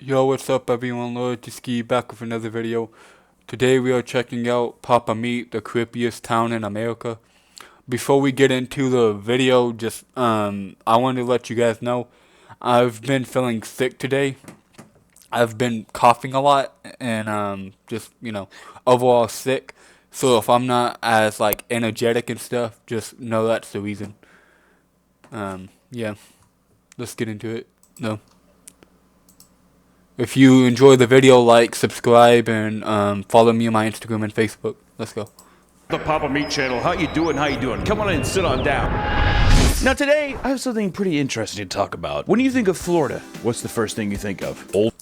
Yo, what's up everyone, Loyalty Ski back with another video. Today we are checking out Papa Meat, the creepiest town in America. Before we get into the video, I wanted to let you guys know, I've been feeling sick today. I've been coughing a lot and overall sick. So if I'm not as energetic and stuff, just know that's the reason. Yeah, let's get into it. No. If you enjoy the video, like, subscribe, and follow me on my Instagram and Facebook. Let's go. The Papa Meat channel. How you doing? How you doing? Come on in and sit on down. Now today, I have something pretty interesting to talk about. When you think of Florida, what's the first thing you think of? Old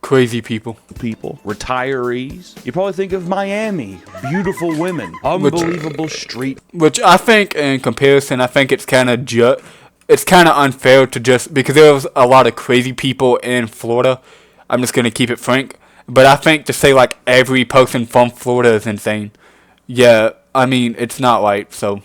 Crazy people. Retirees. You probably think of Miami, beautiful women, unbelievable street. Which I think, in comparison, I think it's kind of unfair to just because there's a lot of crazy people in Florida. I'm just gonna keep it frank, but I think to say like every person from Florida is insane. Yeah, I mean it's not right. So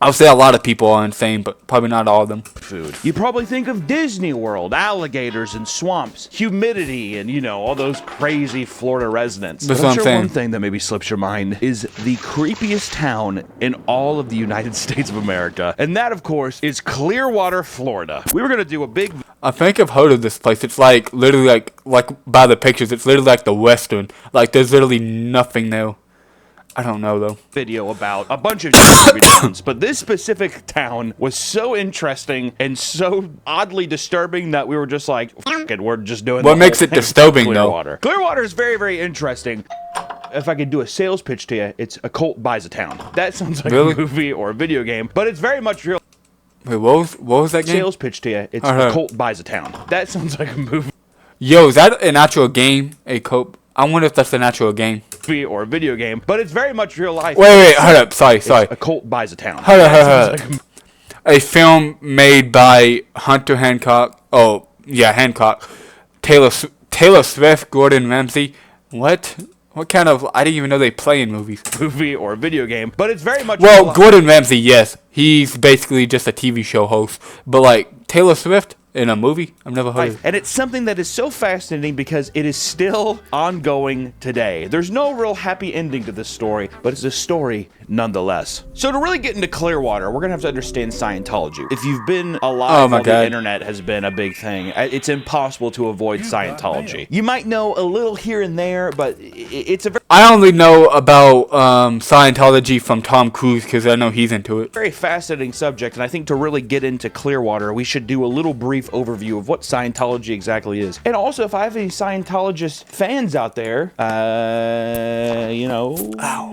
I'll say a lot of people are insane, but probably not all of them. Food. You probably think of Disney World, alligators and swamps, humidity, and all those crazy Florida residents. That's But what I'm I'm sure one saying. thing that maybe slips your mind is the creepiest town in all of the United States of America, and that, of course, is Clearwater, Florida. We were gonna do a big I think I've heard of this place. It's like literally like by the pictures, it's literally like the Western. Like there's literally nothing there. I don't know though. video about a bunch of towns, but this specific town was so interesting and so oddly disturbing that we were just like, F it, we're just doing. What the makes whole it thing. disturbing, though? Clearwater. Clearwater is very, very interesting. If I could do a sales pitch to you, it's a cult buys a town. That sounds like Really? a movie or a video game, but it's very much real. Wait, what was that game? Sales pitch to you, it's Uh-huh. a cult buys a town. That sounds like a movie Yo, is that an actual game? A cope? I wonder if that's an actual game. or a video game, but it's very much real life. Wait, hold up. Sorry. A cult buys a town. Hold That up. sounds like a A film made by Hunter Hancock. Oh, yeah, Hancock. Taylor Swift, Gordon Ramsay. What? What kind of? I didn't even know they play in movies. movie or a video game, but it's very much real Well, life. Gordon Ramsay, yes, he's basically just a TV show host. But like Taylor Swift in a movie, I've never heard of. And it's something that is so fascinating because it is still ongoing today. There's no real happy ending to this story, but it's a story nonetheless. So to really get into Clearwater, we're gonna have to understand Scientology. If you've been alive Oh my while the God. internet has been a big thing, it's impossible to avoid Scientology. You might know a little here and there, but it's a I only know about Scientology from Tom Cruise because I know he's into it. very fascinating subject, and I think to really get into Clearwater, we should do a little brief overview of what Scientology exactly is. And also, if I have any Scientologist fans out there,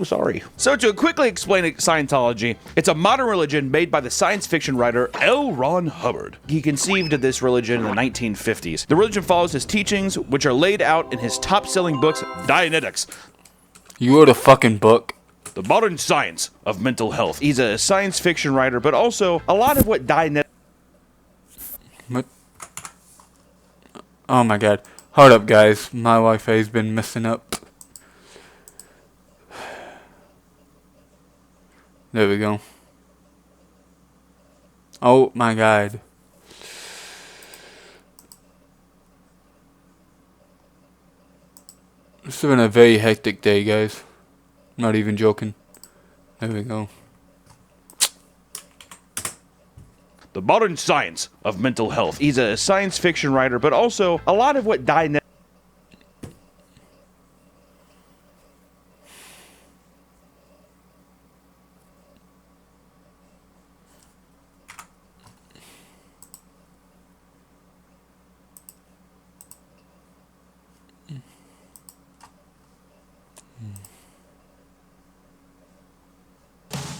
sorry. So to quickly explain Scientology, it's a modern religion made by the science fiction writer L. Ron Hubbard. He conceived of this religion in the 1950s. The religion follows his teachings, which are laid out in his top-selling books, Dianetics, You wrote a fucking book. The Modern Science of Mental Health. He's a science fiction writer, but also a lot of what Dianetics What? Oh my God. Hold up, guys. My Wi-Fi's been messing up. There we go. Oh my God. This has been a very hectic day, guys. Not even joking. There we go. The Modern Science of Mental Health. He's a science fiction writer, but also a lot of what Dianetics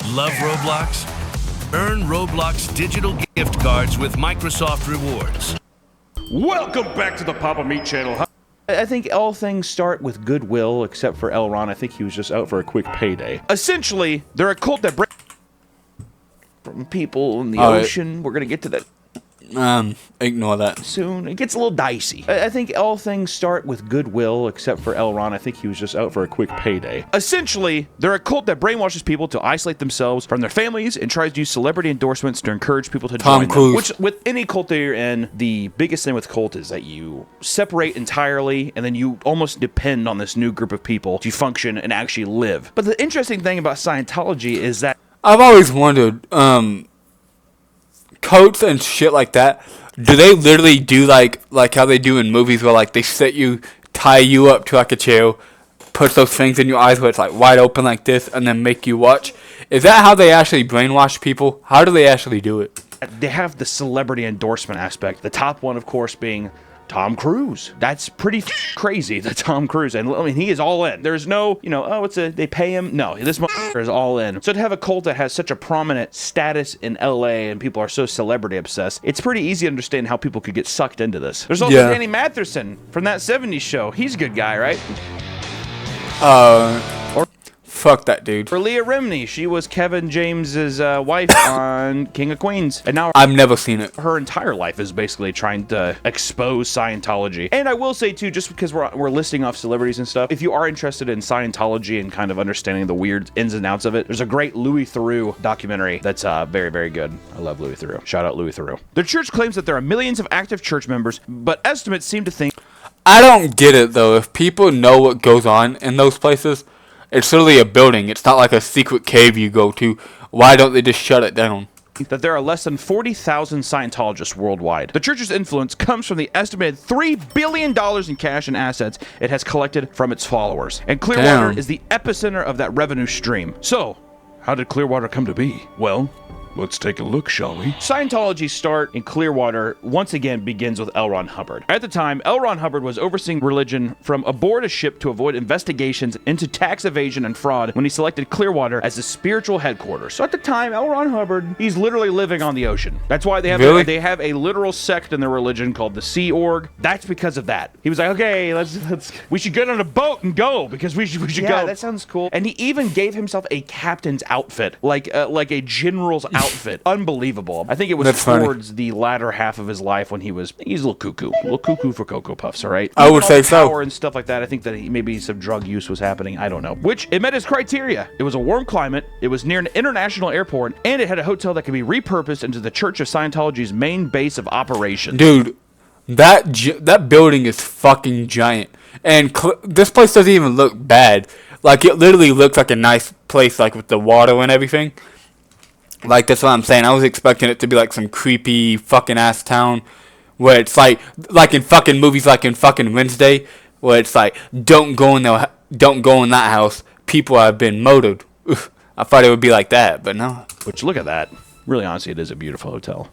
Love Roblox? Earn Roblox digital gift cards with Microsoft Rewards. Welcome back to the Papa Meat channel. I think all things start with goodwill, except for Elron. I think he was just out for a quick payday. Essentially, they're a cult that brings from people in the All right. ocean. We're gonna get to that. Ignore that. Soon it gets a little dicey. I think all things start with goodwill, except for L. Ron. I think he was just out for a quick payday. Essentially, they're a cult that brainwashes people to isolate themselves from their families and tries to use celebrity endorsements to encourage people to Tom join Cruise. them. Which, with any cult that you're in, the biggest thing with cult is that you separate entirely, and then you almost depend on this new group of people to function and actually live. But the interesting thing about Scientology is that I've always wondered, cults and shit like that, do they literally do like how they do in movies where like they tie you up to like a chair, put those things in your eyes where it's like wide open like this, and then make you watch? Is that how they actually brainwash people? How do they actually do it? they have the celebrity endorsement aspect. The top one, of course, being Tom Cruise. That's pretty crazy, the Tom Cruise. And I mean, he is all in. There's no, they pay him. No, this motherfucker is all in. So to have a cult that has such a prominent status in LA and people are so celebrity obsessed, it's pretty easy to understand how people could get sucked into this. There's also Danny Matheson from that 70s show. He's a good guy, right? Fuck that dude. For Leah Remini, she was Kevin James's wife on King of Queens. And now I've never seen it. her entire life is basically trying to expose Scientology. And I will say, too, just because we're listing off celebrities and stuff, if you are interested in Scientology and kind of understanding the weird ins and outs of it, there's a great Louis Theroux documentary that's very, very good. I love Louis Theroux. Shout out Louis Theroux. The church claims that there are millions of active church members, but estimates seem to think... I don't get it, though. If people know what goes on in those places, it's literally a building. It's not like a secret cave you go to. Why don't they just shut it down? That there are less than 40,000 Scientologists worldwide. The church's influence comes from the estimated $3 billion in cash and assets it has collected from its followers. And Clearwater is the epicenter of that revenue stream. So, how did Clearwater come to be? Well, let's take a look, shall we? Scientology's start in Clearwater once again begins with L. Ron Hubbard. At the time, L. Ron Hubbard was overseeing religion from aboard a ship to avoid investigations into tax evasion and fraud when he selected Clearwater as the spiritual headquarters. So at the time, L. Ron Hubbard, he's literally living on the ocean. That's why they have a literal sect in their religion called the Sea Org. That's because of that. He was like, okay, we should get on a boat and go because we should go. Yeah, that sounds cool. And he even gave himself a captain's outfit, like a general's outfit. Unbelievable. I think it was towards the latter half of his life when he's a little cuckoo for Cocoa Puffs, all right? I would say so. Power and stuff like that. I think that maybe some drug use was happening. I don't know. Which, it met his criteria. It was a warm climate, it was near an international airport, and it had a hotel that could be repurposed into the Church of Scientology's main base of operations. Dude, that building is fucking giant. And this place doesn't even look bad. Like, it literally looks like a nice place, like, with the water and everything. Like, that's what I'm saying. I was expecting it to be like some creepy fucking ass town where it's like in fucking movies, like in fucking Wednesday, where it's like, don't go in that house. People have been murdered. I thought it would be like that, but no. Which, look at that. Really, honestly, it is a beautiful hotel.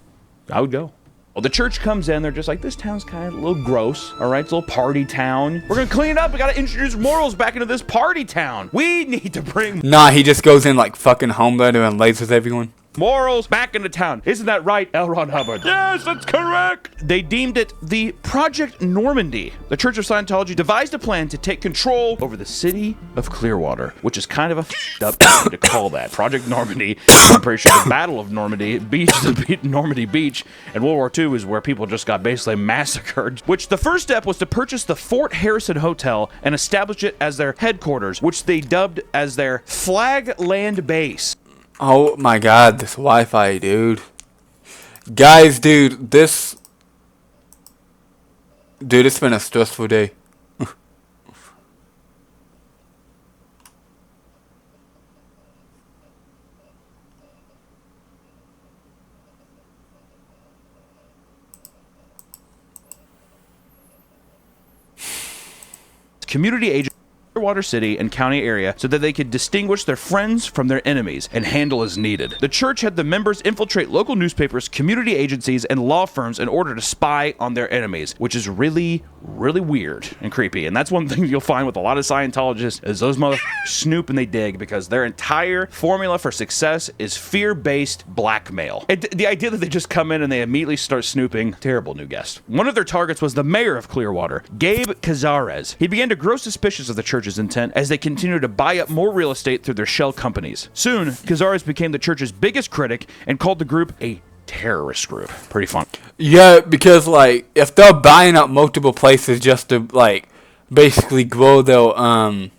I would go. Well, the church comes in, they're just like, this town's kind of a little gross, all right? It's a little party town. We're gonna clean it up. We gotta introduce morals back into this party town. We need to bring... Nah, he just goes in like fucking Homelander and lays with everyone. Morals back into town. Isn't that right, L. Ron Hubbard? Yes, that's correct. They deemed it the Project Normandy. The Church of Scientology devised a plan to take control over the city of Clearwater, which is kind of a up name to call that. Project Normandy. I'm pretty sure the Battle of Normandy Beach, Normandy Beach, and World War II is where people just got basically massacred. Which the first step was to purchase the Fort Harrison Hotel and establish it as their headquarters, which they dubbed as their Flag Land Base. Oh my god, this Wi-Fi, dude. Guys, dude, it's been a stressful day. Community agent Clearwater City and county area so that they could distinguish their friends from their enemies and handle as needed. The church had the members infiltrate local newspapers, community agencies, and law firms in order to spy on their enemies, which is really, really weird and creepy. And that's one thing you'll find with a lot of Scientologists is those motherfuckers snoop and they dig because their entire formula for success is fear-based blackmail. The idea that they just come in and they immediately start snooping, terrible new guest. One of their targets was the mayor of Clearwater, Gabe Cazares. He began to grow suspicious of the church's intent as they continued to buy up more real estate through their shell companies. Soon, Cazares became the church's biggest critic and called the group a terrorist group. Pretty fun. Yeah, because like if they're buying up multiple places just to like basically grow their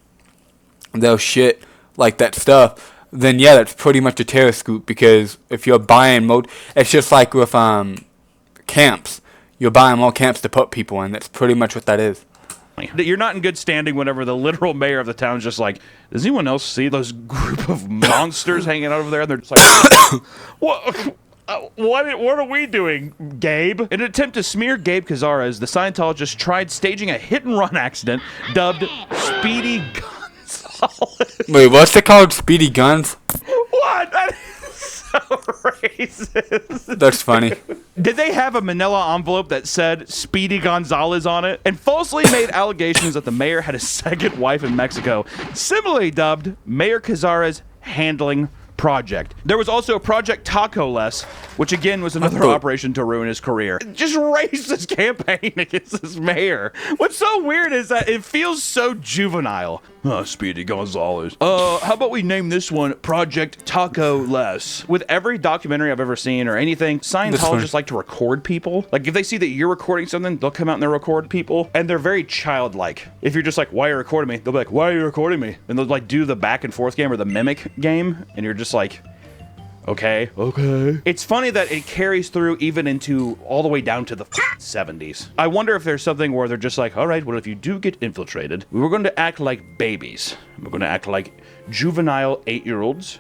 shit like that stuff, then yeah, that's pretty much a terrorist group. Because if you're buying it's just like with camps. You're buying more camps to put people in. That's pretty much what that is. You're not in good standing whenever the literal mayor of the town is just like, does anyone else see those group of monsters hanging out over there? And they're just like, what are we doing, Gabe? In an attempt to smear Gabe Cazares, the Scientologist tried staging a hit-and-run accident dubbed Speedy Gonzales. Wait, what's it called? Speedy Guns? What? That is so racist. That's funny. Did they have a manila envelope that said Speedy Gonzales on it? And falsely made allegations that the mayor had a second wife in Mexico, similarly dubbed Mayor Cazares Handling Project. There was also Project Taco Less, which again was another operation to ruin his career. Just racist campaign against this mayor. What's so weird is that it feels so juvenile. Speedy Gonzales. How about we name this one Project Taco Less? With every documentary I've ever seen or anything, Scientologists like to record people. Like if they see that you're recording something, they'll come out and they'll record people. And they're very childlike. If you're just like, why are you recording me? They'll be like, why are you recording me? And they'll like do the back and forth game or the mimic game. And you're just like, okay. It's funny that it carries through even into all the way down to the 70s. I wonder if there's something where they're just like, all right, well, if you do get infiltrated, we're going to act like babies. We're going to act like juvenile 8-year-olds.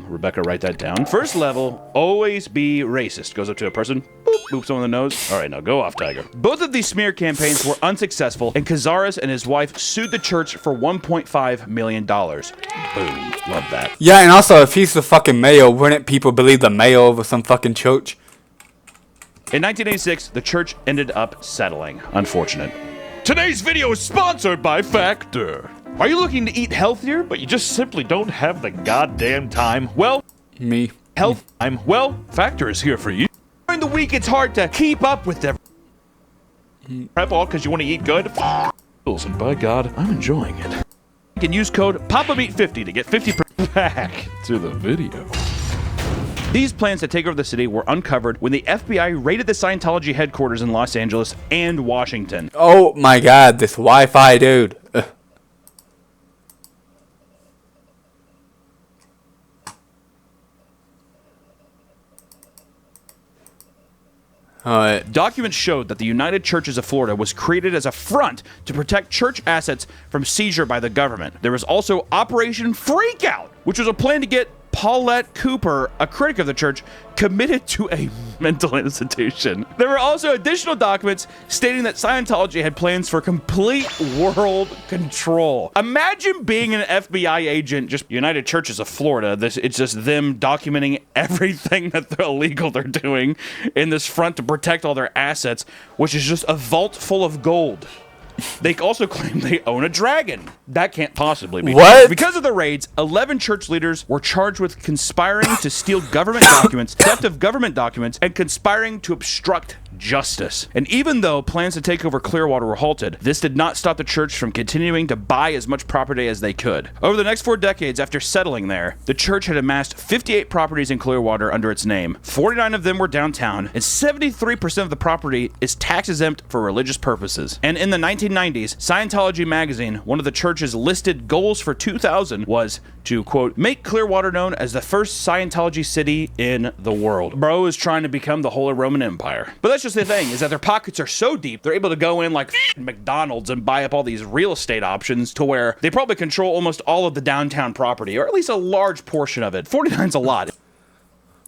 Rebecca, write that down. First level, always be racist. Goes up to a person, boop, boops on the nose. All right, now go off, Tiger. Both of these smear campaigns were unsuccessful, and Cazares and his wife sued the church for $1.5 million. Boom. Love that. Yeah, and also, if he's the fucking mayor, wouldn't people believe the mayor over some fucking church? In 1986, the church ended up settling. Unfortunate. Today's video is sponsored by Factor. Are you looking to eat healthier, but you just simply don't have the goddamn time? Well, Me. health time. Well, Factor is here for you. During the week, it's hard to keep up with everything. Prep all because you want to eat good. And by God, I'm enjoying it. You can use code PAPAMeat50 to get 50% back to the video. These plans to take over the city were uncovered when the FBI raided the Scientology headquarters in Los Angeles and Washington. Oh my God, this Wi-Fi dude. Alright. Documents showed that the United Churches of Florida was created as a front to protect church assets from seizure by the government. There was also Operation Freakout, which was a plan to get Paulette Cooper, a critic of the church, committed to a mental institution. There were also additional documents stating that Scientology had plans for complete world control. Imagine being an FBI agent, just United Churches of Florida. It's just them documenting everything that they're illegal they're doing in this front to protect all their assets, which is just a vault full of gold. They also claim they own a dragon. That can't possibly be what? true. Because of the raids, 11 church leaders were charged with conspiring to steal government documents, theft of government documents, and conspiring to obstruct justice. And even though plans to take over Clearwater were halted, this did not stop the church from continuing to buy as much property as they could. Over the next 4 decades after settling there, the church had amassed 58 properties in Clearwater under its name. 49 of them were downtown, and 73% of the property is tax exempt for religious purposes. And in the 1990s, Scientology magazine, one of the church's listed goals for 2000 was to, quote, make Clearwater known as the first Scientology city in the world. Bro is trying to become the Holy Roman Empire. But that's just the thing, is that their pockets are so deep, they're able to go in like McDonald's and buy up all these real estate options to where they probably control almost all of the downtown property, or at least a large portion of it. 49's a lot.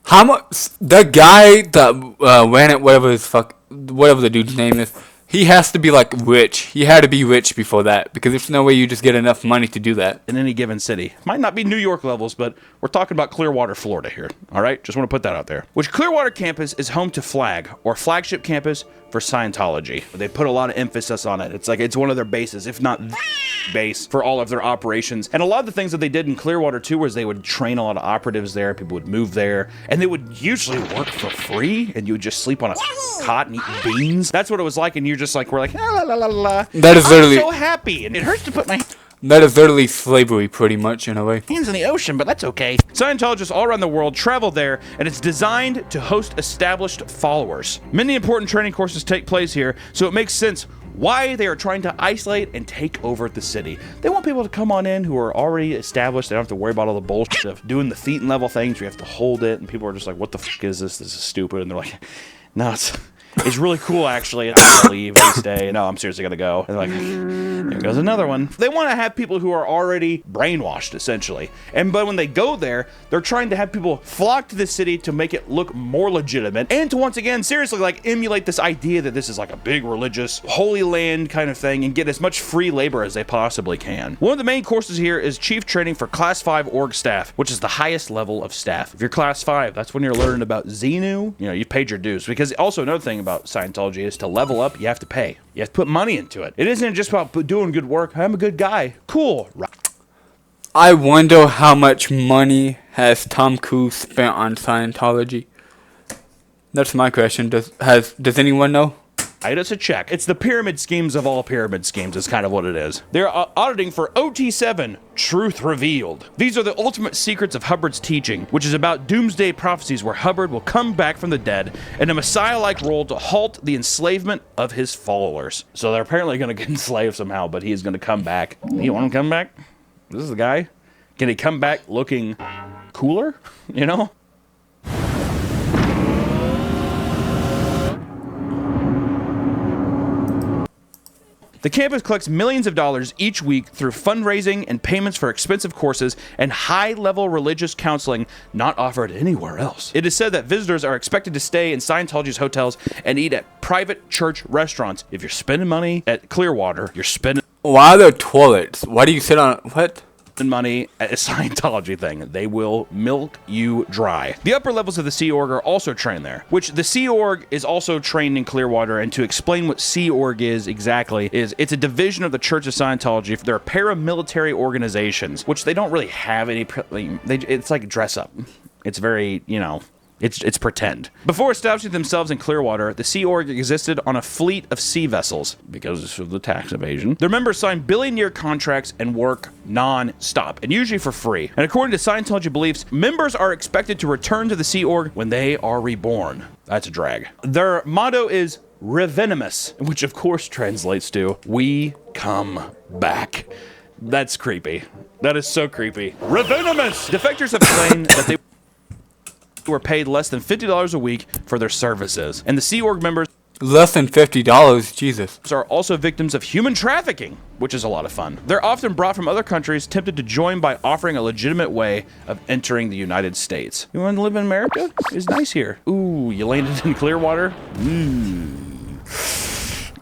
How much? The guy that ran it, whatever the dude's name is, he has to be like rich. He had to be rich before that, because there's no way you just get enough money to do that. In any given city. Might not be New York levels, but we're talking about Clearwater, Florida here. All right? Just want to put that out there. Which Clearwater campus is home to Flag, or flagship campus for Scientology. They put a lot of emphasis on it. It's like it's one of their bases, if not the base for all of their operations. And a lot of the things that they did in Clearwater too was they would train a lot of operatives there. People would move there, and they would usually work for free, and you would just sleep on a cot and eat beans. That's what it was like, and you're just like, we're like, la la la la. That is literally. I'm so happy, and it hurts to put my. That is literally slavery, pretty much, in a way. Hands in the ocean, but that's okay. Scientologists all around the world travel there, and it's designed to host established followers. Many important training courses take place here, so it makes sense why they are trying to isolate and take over the city. They want people to come on in who are already established. They don't have to worry about all the bullshit of doing the feet and level things. You have to hold it, and people are just like, what the fuck is this? This is stupid. And they're like, no, it's really cool, actually. And they leave, they stay. No, I'm seriously gonna go. And they're like, here goes another one. They want to have people who are already brainwashed, essentially. But when they go there, they're trying to have people flock to the city to make it look more legitimate, and to once again, seriously, like emulate this idea that this is like a big religious holy land kind of thing, and get as much free labor as they possibly can. One of the main courses here is chief training for Class 5 org staff, which is the highest level of staff. If you're Class 5, that's when you're learning about Xenu. You know, you've paid your dues. Because also another thing about Scientology is to level up, you have to pay. You have to put money into it. It isn't just about doing good work. I'm a good guy. Cool. I wonder how much money has Tom Cruise spent on Scientology? That's my question. Does anyone know? It's a check. It's the pyramid schemes of all pyramid schemes is kind of what it is. They're auditing for OT7, Truth Revealed. These are the ultimate secrets of Hubbard's teaching, which is about doomsday prophecies where Hubbard will come back from the dead in a messiah-like role to halt the enslavement of his followers. So they're apparently going to get enslaved somehow, but he is going to come back. You want him to come back? This is the guy? Can he come back looking cooler? You know? The campus collects millions of dollars each week through fundraising and payments for expensive courses and high-level religious counseling not offered anywhere else. It is said that visitors are expected to stay in Scientology's hotels and eat at private church restaurants. If you're spending money at Clearwater, you're spending... Why are there toilets? Why do you sit on... What? Money at a Scientology thing. They will milk you dry. The upper levels of the Sea Org are also trained there, which the Sea Org is also trained in Clearwater. And to explain what Sea Org is exactly, it's a division of the Church of Scientology. They're paramilitary organizations, which they don't really have any, it's like dress up. It's very, you know, it's pretend. Before establishing themselves in Clearwater, the Sea Org existed on a fleet of sea vessels because of the tax evasion. Their members signed billion-year contracts and work non-stop, and usually for free. And according to Scientology beliefs, members are expected to return to the Sea Org when they are reborn. That's a drag. Their motto is Revenomous, which of course translates to "We come back." That's creepy. That is so creepy. Revenomous! Defectors have claimed that they were paid less than $50 a week for their services. And the Sea Org members Less than $50, Jesus. are also victims of human trafficking, which is a lot of fun. They're often brought from other countries, tempted to join by offering a legitimate way of entering the United States. You want to live in America? It's nice here. Ooh, you landed in Clearwater?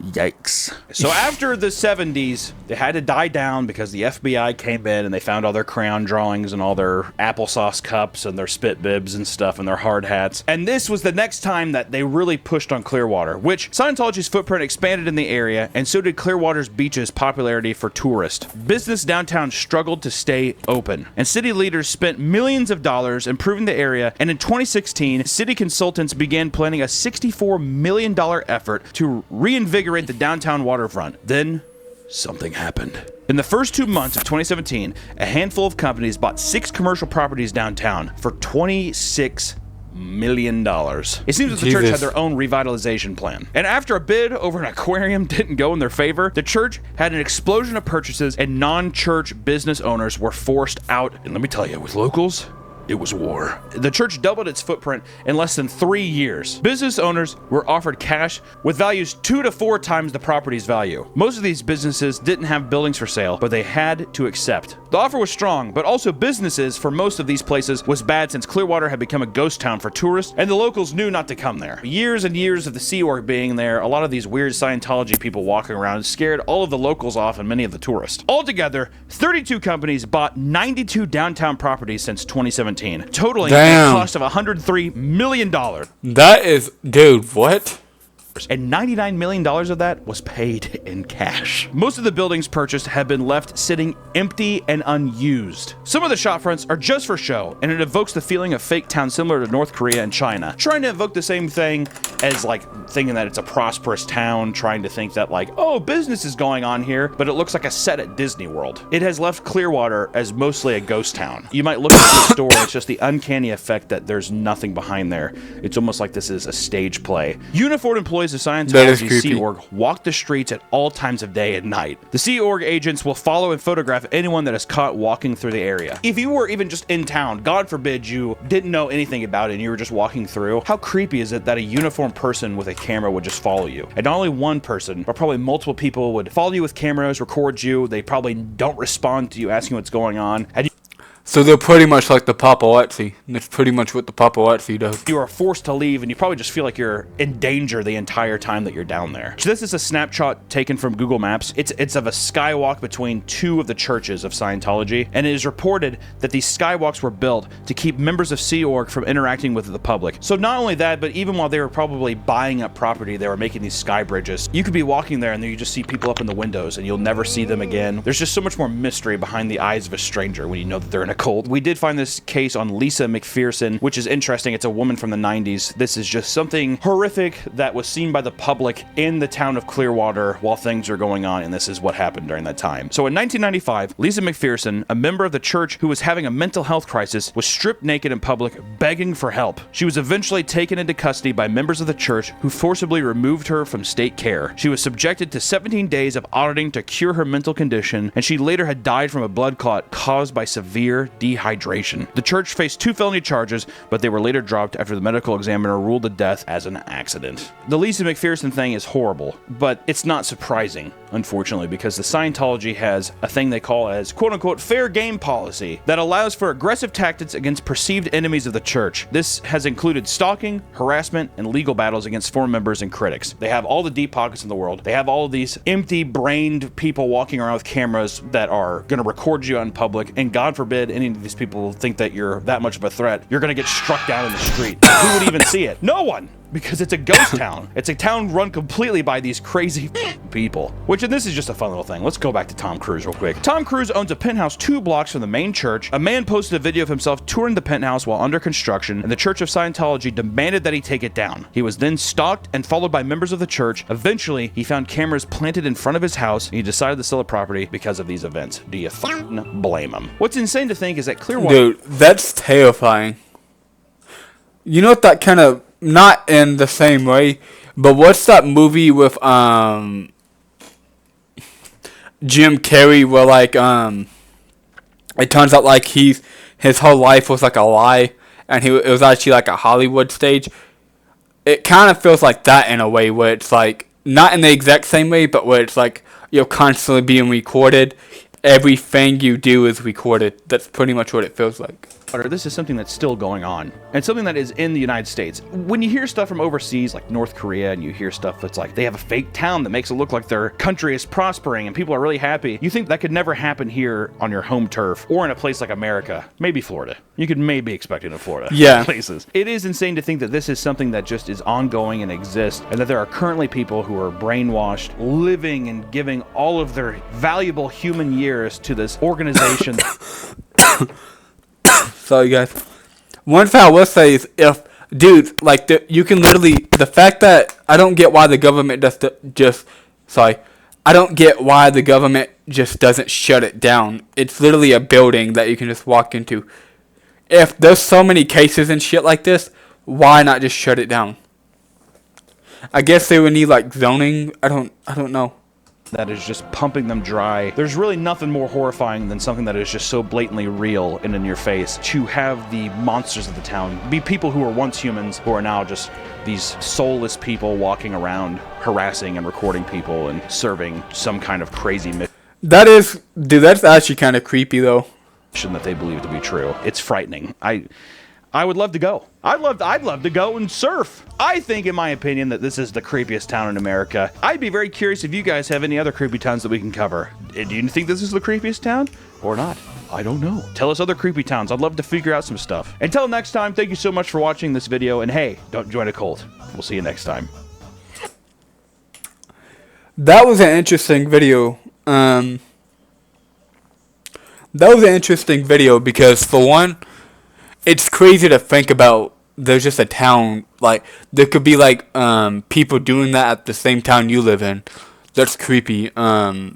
Yikes. So after the 70s, they had to die down because the FBI came in and they found all their crayon drawings and all their applesauce cups and their spit bibs and stuff and their hard hats. And this was the next time that they really pushed on Clearwater, which Scientology's footprint expanded in the area, and so did Clearwater's beaches' popularity for tourists. Business downtown struggled to stay open, and city leaders spent millions of dollars improving the area, and in 2016, city consultants began planning a $64 million effort to reinvigorate the downtown waterfront. Then, something happened. In the first 2 months of 2017, a handful of companies bought 6 commercial properties downtown for $26 million. It seems that the church had their own revitalization plan. And after a bid over an aquarium didn't go in their favor, the church had an explosion of purchases and non-church business owners were forced out. And let me tell you, with locals, it was war. The church doubled its footprint in less than 3 years. Business owners were offered cash with values 2 to 4 times the property's value. Most of these businesses didn't have buildings for sale, but they had to accept. The offer was strong, but also businesses for most of these places was bad since Clearwater had become a ghost town for tourists, and the locals knew not to come there. Years and years of the Sea Org being there, a lot of these weird Scientology people walking around scared all of the locals off and many of the tourists. Altogether, 32 companies bought 92 downtown properties since 2017. Totaling a cost of $103 million. That is, dude, what? and $99 million of that was paid in cash. Most of the buildings purchased have been left sitting empty and unused. Some of the shopfronts are just for show, and it evokes the feeling of fake town similar to North Korea and China, trying to evoke the same thing as like thinking that it's a prosperous town, trying to think that like, oh, business is going on here, but it looks like a set at Disney World. It has left Clearwater as mostly a ghost town. You might look at the store and it's just the uncanny effect that there's nothing behind there. It's almost like this is a stage play. Uniformed employees of Scientology Sea Org walk the streets at all times of day and night. The Sea Org agents will follow and photograph anyone that is caught walking through the area. If you were even just in town, God forbid you didn't know anything about it and you were just walking through, how creepy is it that a uniformed person with a camera would just follow you? And not only one person, but probably multiple people would follow you with cameras, record you. They probably don't respond to you asking what's going on. And So they're pretty much like the paparazzi. That's pretty much what the paparazzi does. you are forced to leave, and you probably just feel like you're in danger the entire time that you're down there. So this is a snapshot taken from Google Maps. It's of a skywalk between two of the churches of Scientology, and it is reported that these skywalks were built to keep members of Sea Org from interacting with the public. So not only that, but even while they were probably buying up property, they were making these sky bridges. You could be walking there, and then you just see people up in the windows, and you'll never see them again. There's just so much more mystery behind the eyes of a stranger when you know that they're in a cult. We did find this case on Lisa McPherson, which is interesting. It's a woman from the 90s. This is just something horrific that was seen by the public in the town of Clearwater while things are going on, and this is what happened during that time. So in 1995, Lisa McPherson, a member of the church who was having a mental health crisis, was stripped naked in public, begging for help. She was eventually taken into custody by members of the church who forcibly removed her from state care. She was subjected to 17 days of auditing to cure her mental condition, and she later had died from a blood clot caused by severe dehydration. The church faced 2 felony charges, but they were later dropped after the medical examiner ruled the death as an accident. The Lisa McPherson thing is horrible, but it's not surprising, unfortunately, because the Scientology has a thing they call as quote-unquote fair game policy that allows for aggressive tactics against perceived enemies of the church. This has included stalking, harassment, and legal battles against former members and critics. They have all the deep pockets in the world. They have all of these empty-brained people walking around with cameras that are going to record you in public, and God forbid any of these people think that you're that much of a threat, you're going to get struck down in the street. Who would even see it? No one! Because it's a ghost town. It's a town run completely by these crazy people. Which, and this is just a fun little thing. Let's go back to Tom Cruise real quick. Tom Cruise owns a penthouse 2 blocks from the main church. A man posted a video of himself touring the penthouse while under construction, and the Church of Scientology demanded that he take it down. He was then stalked and followed by members of the church. Eventually, he found cameras planted in front of his house, and he decided to sell the property because of these events. Do you blame him? What's insane to think is that Clearwater... Dude, that's terrifying. You know what that kind of... Not in the same way, but what's that movie with Jim Carrey where like it turns out like his whole life was like a lie and it was actually like a Hollywood stage. It kind of feels like that in a way where it's like not in the exact same way, but where it's like you're constantly being recorded. Everything you do is recorded. That's pretty much what it feels like. This is something that's still going on, and something that is in the United States. When you hear stuff from overseas, like North Korea, and you hear stuff that's like, they have a fake town that makes it look like their country is prospering and people are really happy, you think that could never happen here on your home turf, or in a place like America, maybe Florida. You could maybe expect it in Florida. Yeah. Places. It is insane to think that this is something that just is ongoing and exists, and that there are currently people who are brainwashed, living and giving all of their valuable human years to this organization. Sorry, guys. One thing I will say is if, dude, like, you can literally, the fact that I don't get why the government I don't get why the government just doesn't shut it down. It's literally a building that you can just walk into. If there's so many cases and shit like this, why not just shut it down? I guess they would need, like, zoning. I don't know. That is just pumping them dry. There's really nothing more horrifying than something that is just so blatantly real and in your face. To have the monsters of the town be people who were once humans who are now just these soulless people walking around harassing and recording people and serving some kind of crazy mission. That is, dude, that's actually kind of creepy though. That they believe to be true. It's frightening. I would love to go. I'd love to go and surf. I think, in my opinion, that this is the creepiest town in America. I'd be very curious if you guys have any other creepy towns that we can cover. Do you think this is the creepiest town or not? I don't know. Tell us other creepy towns. I'd love to figure out some stuff. Until next time, thank you so much for watching this video. And hey, don't join a cult. We'll see you next time. that was an interesting video. That was an interesting video because, for one, it's crazy to think about. There's just a town, like, there could be, like, people doing that at the same town you live in. That's creepy. I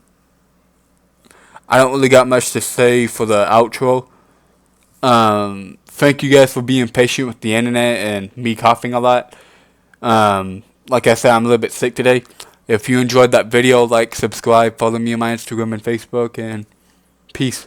don't really got much to say for the outro. Thank you guys for being patient with the internet and me coughing a lot. Like I said, I'm a little bit sick today. If you enjoyed that video, like, subscribe, follow me on my Instagram and Facebook, and peace.